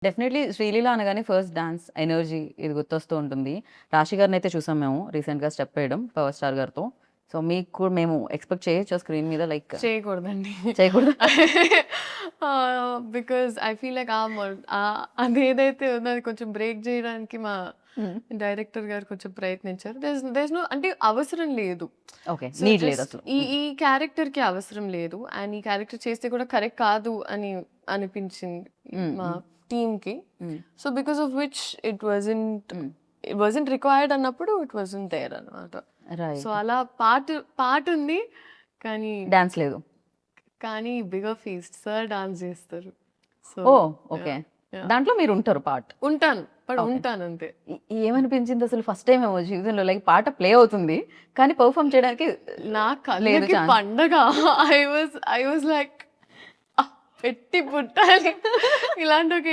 Definitely 'Sreeleela' అనగానే first dance energy ఇది గుర్తొస్తూ ఉంటుంది. 'రాశి' గారినైతే చూసాం మేము రీసెంట్‌గా స్టెప్ వేయడం 'పవర్ స్టార్' గారితో. సో, మీకు కూడా మేము ఎక్స్‌పెక్ట్ చేయొచ్చా స్క్రీన్ మీద లైక్ చేయకూడదండి. చేయకూడదా? బికాజ్ ఐ ఫీల్ లైక్ అదేదైతే ఉందో అది కొంచెం బ్రేక్ చేయడానికి మా హ్మ్. డైరెక్టర్ గారు కొంచెం ప్రయత్నించారు. దేర్ నో అంటే అవసరం లేదు. ఓకే. సో నీడ్ జస్ట్ లేదసలు. ఈ క్యారెక్టర్‌కి అవసరం లేదు. అండ్ ఈ క్యారెక్టర్ చేస్తే కూడా కరెక్ట్ కాదు అని అనిపించింది హ్మ్. మా హ్మ్. టీమ్‌కి. హ్మ్. సో బికాస్ ఆఫ్ విచ్ హ్మ్. ఇట్ వాజంట్ రిక్వైర్డ్ అన్నప్పుడు ఇట్ వాజంట్ దేర్ అన్నమాట. So right. అలా పాటుంది. కానీ డాన్స్ లేదు. కానీ బిగ్గర్ ఫీస్ట్ సార్ డాన్స్ చేస్తారు. సో ఓహ్! ఓకే. యాహ్! దాంట్లో మీరుంటారు పార్ట్. ఉంటాను. ఓకే. ఉంటానంతే. ఏమనిపించింది అసలు ఫస్ట్ టైమ్ ఏమో జీవితంలో లైక్ పాట ప్లే అవుతుంది. కానీ పెర్ఫార్మ్ చేయడానికి నా లేదు కళ్ళకి ఛాన్స్. పండగ. ఐ వాస్ లైక్ పెట్టి పుట్టాలి. ఇలాంటి ఒక